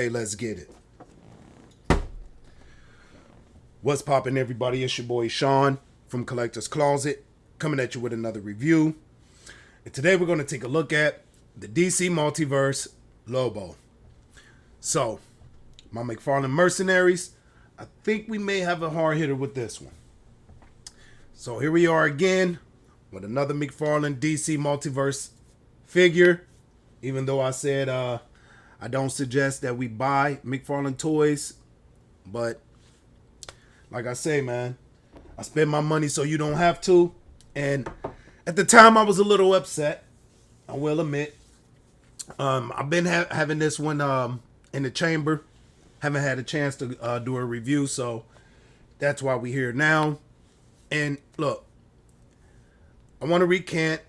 Okay, let's get it. What's poppin', everybody? It's your boy Sean from Collector's Closet, coming at you with another review. And today we're going to take a look at the DC Multiverse Lobo. So, my McFarlane Mercenaries, I think we may have a hard hitter with this one. So here we are again with another McFarlane DC Multiverse figure. Even though I said I don't suggest that we buy McFarlane toys, but like I say, man, I spend my money so you don't have to. And at the time, I was a little upset, I will admit. I've been having this one in the chamber. Haven't had a chance to do a review, so that's why we're here now. And look, I want to recant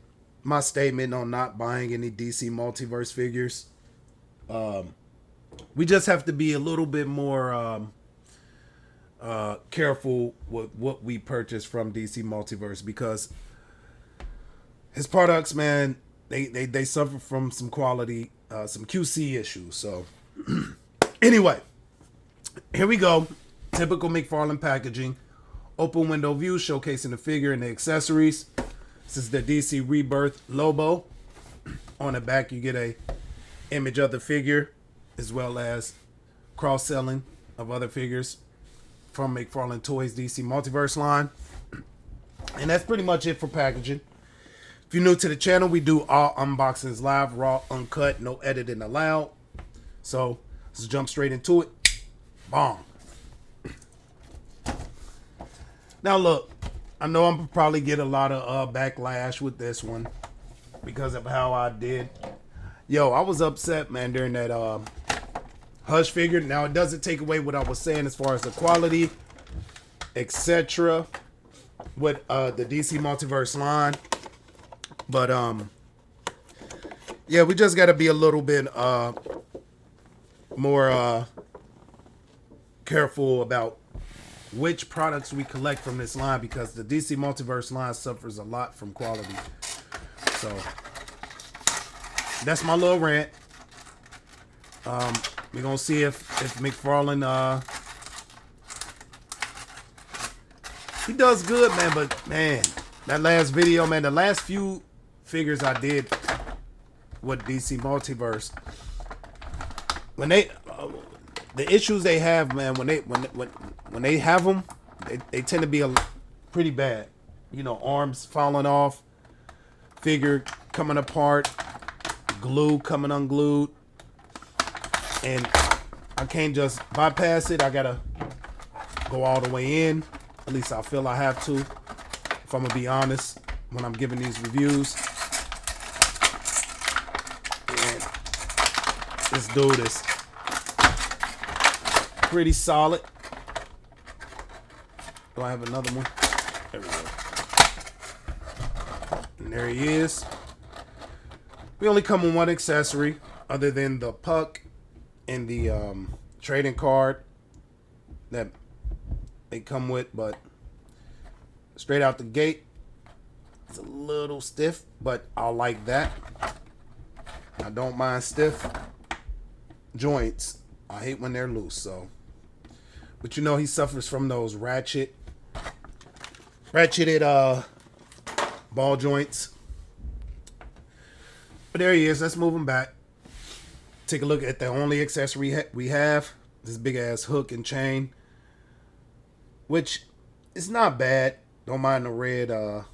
my statement on not buying any DC Multiverse figures. We just have to be a little bit more careful with what we purchase from DC Multiverse, because his products, man, they suffer from some quality, some QC issues. So anyway, here we go. Typical McFarlane packaging. Open window view showcasing the figure and the accessories. This is the DC Rebirth Lobo. On the back, you get a image of the figure, as well as cross-selling of other figures from McFarlane Toys DC Multiverse line. And that's pretty much it for packaging. If you're new to the channel, we do all unboxings live, raw, uncut, no editing allowed. So let's jump straight into it. Bong. Now look, I know I'm probably get a lot of backlash with this one because of how I did. Yo, I was upset, man, during that Hush figure. Now, it doesn't take away what I was saying as far as the quality, etc. with the DC Multiverse line. But, yeah, we just got to be a little bit more careful about which products we collect from this line, because the DC Multiverse line suffers a lot from quality. So that's my little rant. We're gonna see if McFarlane he does good, man. But man, that last video, man, the last few figures I did with DC Multiverse, when they the issues they have, man, when they have them, they tend to be pretty bad. You know, arms falling off, figure coming apart, glue coming unglued, and I can't just bypass it. I gotta go all the way in. At least I feel I have to, if I'm gonna be honest, when I'm giving these reviews. And this dude is pretty solid. Do I have another one? There we go. And there he is. We only come with one accessory other than the puck and the trading card that they come with, but straight out the gate, it's a little stiff, but I like that. I don't mind stiff joints. I hate when they're loose, so. But you know, he suffers from those ratcheted ball joints. But there he is. Let's move him back. Take a look at the only accessory we have. This big ass hook and chain, which is not bad. Don't mind the red dye.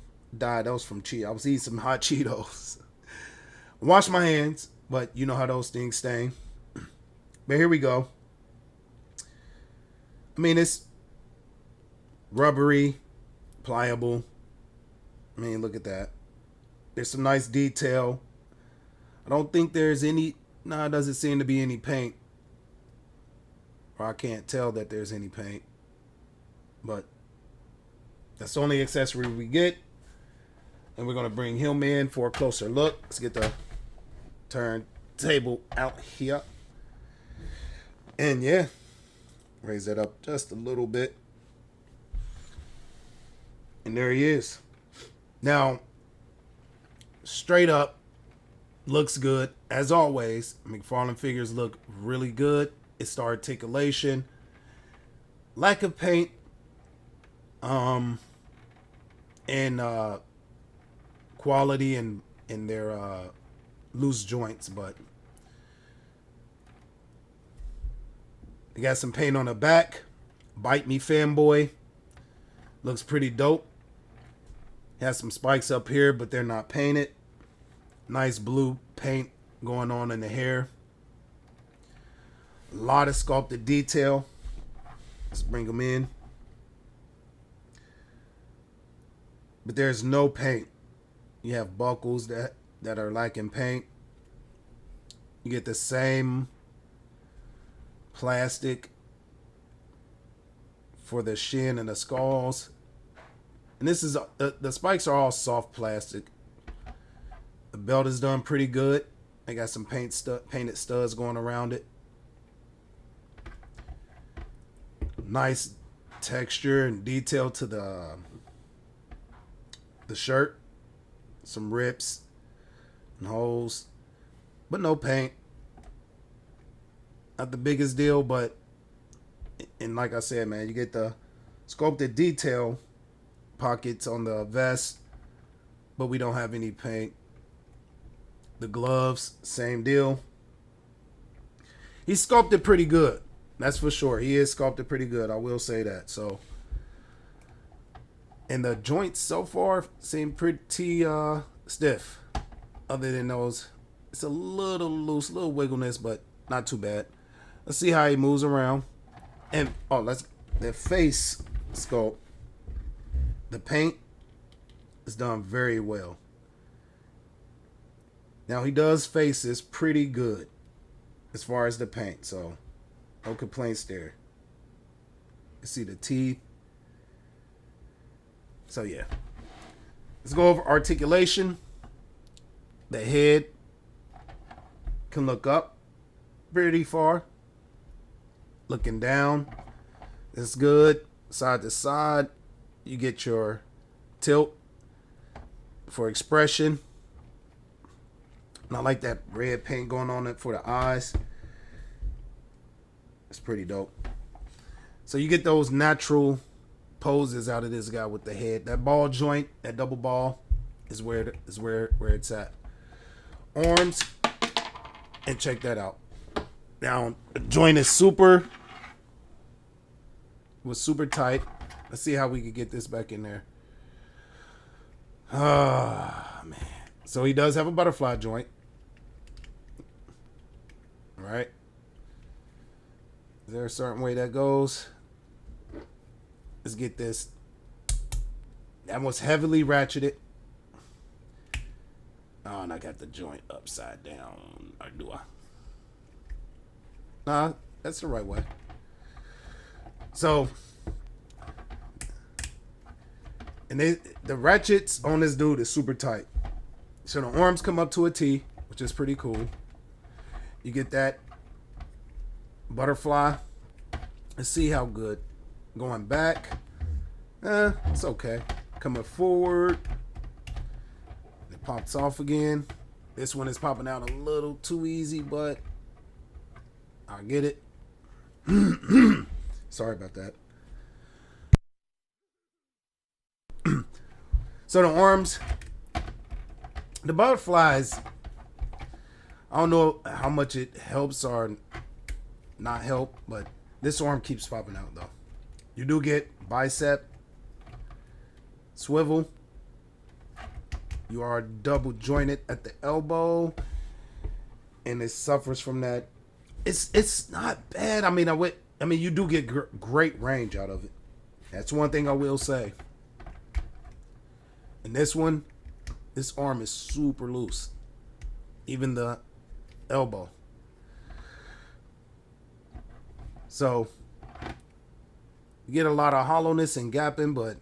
That was from Cheetos. I was eating some hot Cheetos. Wash my hands, but you know how those things stain. But here we go. I mean, it's rubbery, pliable. I mean, look at that. There's some nice detail. I don't think there's any. No, it doesn't seem to be any paint. Or I can't tell that there's any paint. But that's the only accessory we get. And we're going to bring him in for a closer look. Let's get the turntable out here. And yeah, raise that up just a little bit. And there he is. Now, straight up, looks good. As always, McFarlane figures look really good. It's the articulation, lack of paint, and quality in their loose joints, but they got some paint on the back. Bite Me Fanboy looks pretty dope. Has some spikes up here, but they're not painted. Nice blue paint going on in the hair. A lot of sculpted detail. Let's bring them in. But there's no paint. You have buckles that are lacking paint. You get the same plastic for the shin and the skulls. And this is the spikes are all soft plastic. The belt is done pretty good. I got some painted studs going around it. Nice texture and detail to the shirt. Some rips and holes, but no paint. Not the biggest deal, but and like I said, man, you get the sculpted detail pockets on the vest, but we don't have any paint. The gloves, same deal. He's sculpted pretty good. That's for sure. He is sculpted pretty good. I will say that. So, and the joints so far seem pretty stiff. Other than those, it's a little loose, little wiggleness, but not too bad. Let's see how he moves around. And the face sculpt. The paint is done very well. Now he does faces pretty good as far as the paint, so no complaints there. You see the teeth. So yeah. Let's go over articulation. The head can look up pretty far. Looking down. It's good. Side to side. You get your tilt for expression. And I like that red paint going on it for the eyes. It's pretty dope. So you get those natural poses out of this guy with the head. That ball joint, that double ball, is where it's at. Arms, and check that out. Now the joint is super tight. Let's see how we can get this back in there. Ah, man. So he does have a butterfly joint. All right. Is there a certain way that goes? Let's get this. That was heavily ratcheted. Oh, and I got the joint upside down. Or do I? Nah, that's the right way. So, and the ratchets on this dude is super tight. So the arms come up to a T, which is pretty cool. You get that butterfly. Let's see how good. Going back. It's okay. Coming forward. It pops off again. This one is popping out a little too easy, but I get it. Sorry about that. So the arms, the butterflies, I don't know how much it helps or not help, but this arm keeps popping out though. You do get bicep, swivel. You are double jointed at the elbow, and it suffers from that. It's not bad. I mean, you do get great range out of it. That's one thing I will say. And this arm is super loose. Even the elbow. So, you get a lot of hollowness and gapping, but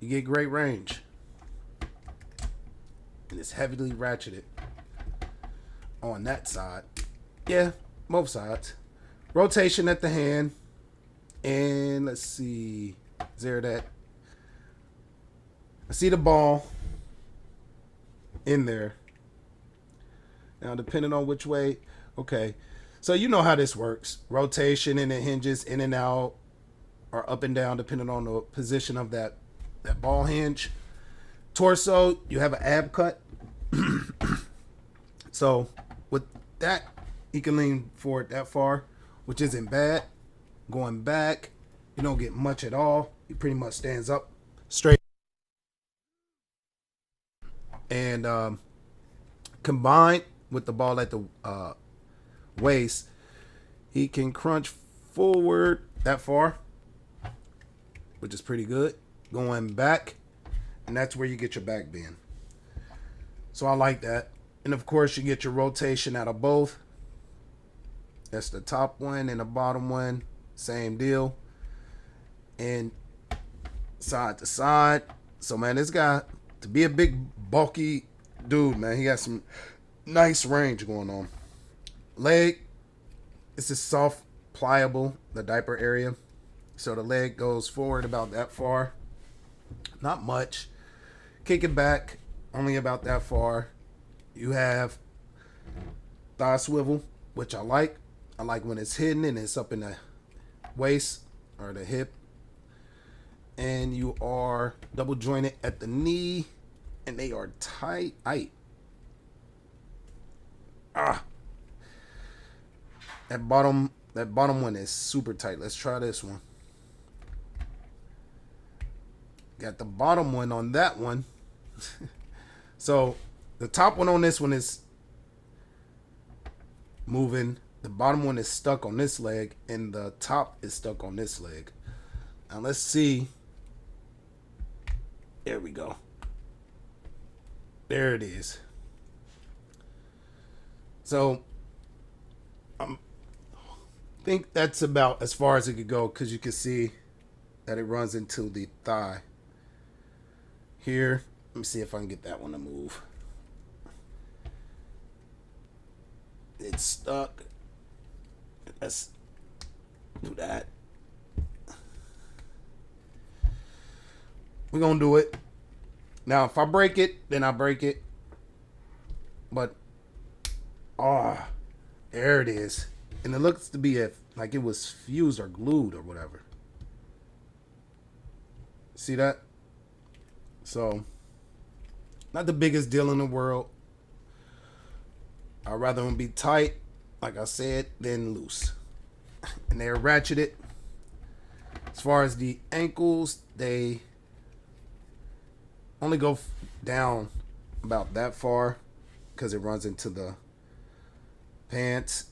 you get great range. And it's heavily ratcheted on that side. Yeah, both sides. Rotation at the hand. And let's see. Is there that? I see the ball in there. Now, depending on which way. Okay. So you know how this works. Rotation, and it hinges in and out or up and down depending on the position of that ball hinge. Torso, you have an ab cut. So with that, you can lean forward that far, which isn't bad. Going back, you don't get much at all. He pretty much stands up straight. And combined with the ball at the waist, he can crunch forward that far, which is pretty good. Going back, and that's where you get your back bend. So I like that. And of course, you get your rotation out of both. That's the top one and the bottom one. Same deal. And side to side. So, man, this guy, to be a big, bulky dude, man, he got some nice range going on. Leg, it's just soft, pliable, the diaper area. So the leg goes forward about that far. Not much. Kick it back, only about that far. You have thigh swivel, which I like. I like when it's hidden and it's up in the waist or the hip. And you are double jointed at the knee, and they are tight. That bottom one is super tight. Let's try this one. Got the bottom one on that one. So the top one on this one is moving. The bottom one is stuck on this leg, and the top is stuck on this leg. Now let's see. There we go. There it is. So I think that's about as far as it could go, because you can see that it runs into the thigh. Here, let me see if I can get that one to move. It's stuck. Let's do that. We're going to do it. Now, if I break it, then I break it. But, there it is. And it looks to be like it was fused or glued or whatever. See that? So, not the biggest deal in the world. I'd rather them be tight, like I said, than loose. And they're ratcheted. As far as the ankles, they only go down about that far because it runs into the pants.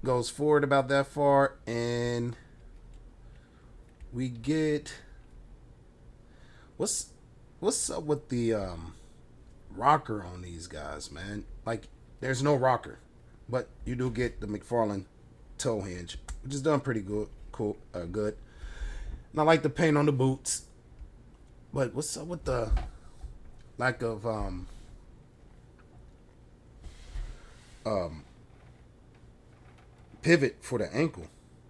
Goes forward about that far, and we get what's up with the rocker on these guys, man? Like, there's no rocker, but you do get the McFarlane toe hinge, which is done pretty good. Good. And I like the paint on the boots, but what's up with the lack of pivot for the ankle?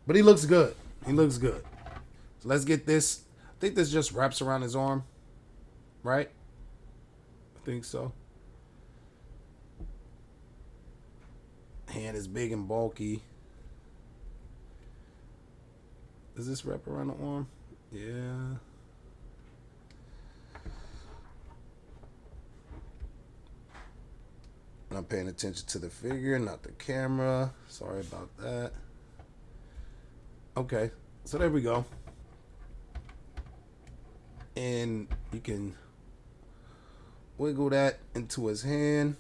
But he looks good. So let's get this. I think this just wraps around his arm, right? I think so. Hand is big and bulky. Does this wrap around the arm? Yeah. I'm paying attention to the figure, not the camera. Sorry about that. Okay, so there we go. And you can wiggle that into his hand.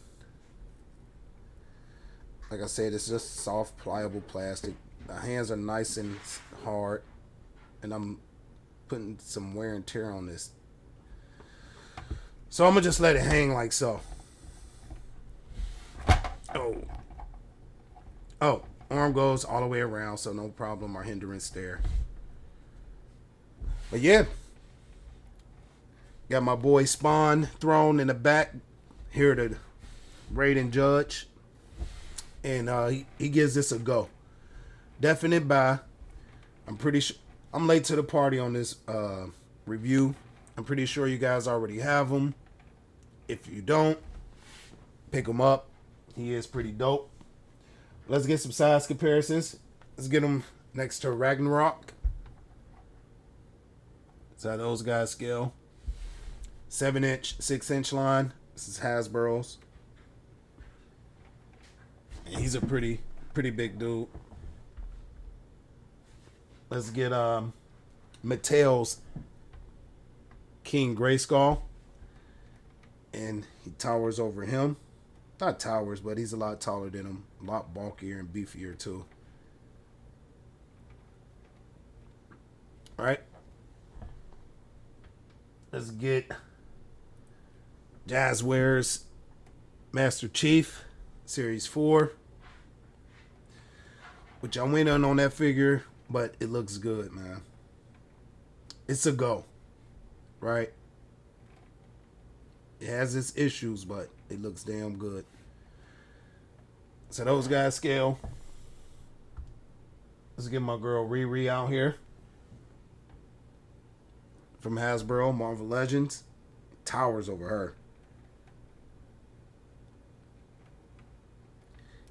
Like I said, it's just soft, pliable plastic. The hands are nice and hard. And I'm putting some wear and tear on this. So I'm going to just let it hang like so. Oh, arm goes all the way around, so no problem or hindrance there. But yeah. Got my boy Spawn thrown in the back. Here to rate and judge. And he gives this a go. Definite buy. I'm pretty sure I'm late to the party on this review. I'm pretty sure you guys already have them. If you don't, pick him up. He is pretty dope. Let's get some size comparisons. Let's get them next to Ragnarok. That's how those guys scale. 7-inch, 6-inch line. This is Hasbro's. And he's a pretty big dude. Let's get Mattel's King Grayskull. And he towers over him. Not towers, but he's a lot taller than him. A lot bulkier and beefier too. All right. Let's get Jazzware's Master Chief Series 4. Which I went on that figure, but it looks good, man. It's a go. Right? It has its issues, but it looks damn good. So those guys scale. Let's get my girl Riri out here. From Hasbro, Marvel Legends. Towers over her.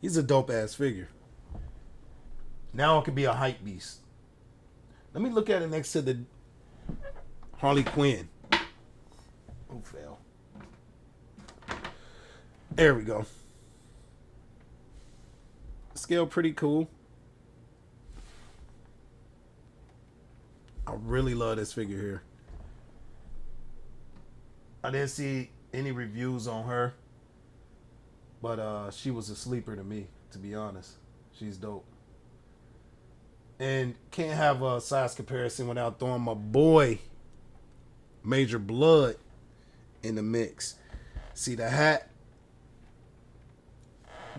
He's a dope ass figure. Now it could be a hype beast. Let me look at it next to the Harley Quinn. Oh, fail. There we go. Scale pretty cool. I really love this figure here. I didn't see any reviews on her, but she was a sleeper to me, to be honest. She's dope. And can't have a size comparison without throwing my boy Major Blood in the mix. See, the hat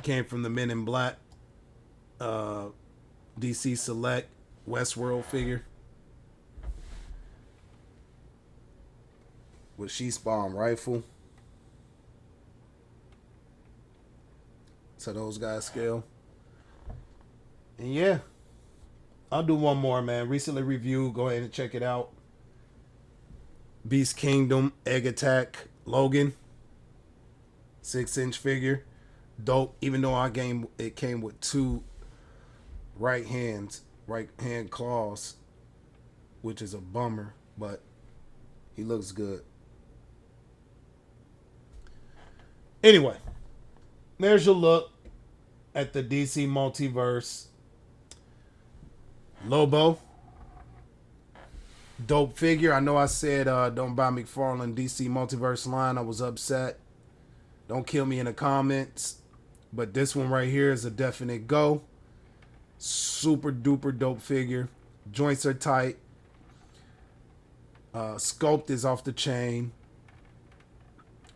came from the Men in Black DC Select Westworld figure with She-Spawn rifle. So those guys scale. And yeah, I'll do one more, man. Recently reviewed. Go ahead and check it out. Beast Kingdom Egg Attack Logan. 6-inch figure. Dope. Even though it came with two right hand claws, which is a bummer, but he looks good. Anyway, there's your look at the DC Multiverse Lobo. Dope figure. I know I said don't buy McFarlane DC Multiverse line. I was upset. Don't kill me in the comments. But this one right here is a definite go. Super duper dope figure. Joints are tight. Sculpt is off the chain.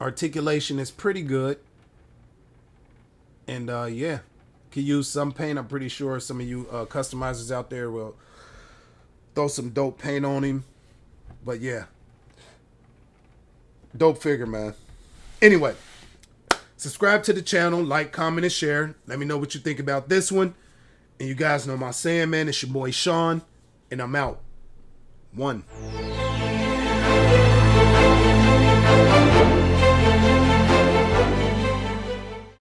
Articulation is pretty good. And yeah, can use some paint. I'm pretty sure some of you customizers out there will throw some dope paint on him. But yeah, dope figure, man. Anyway, subscribe to the channel, like, comment, and share. Let me know what you think about this one. And you guys know my saying, man. It's your boy Sean, and I'm out. 1.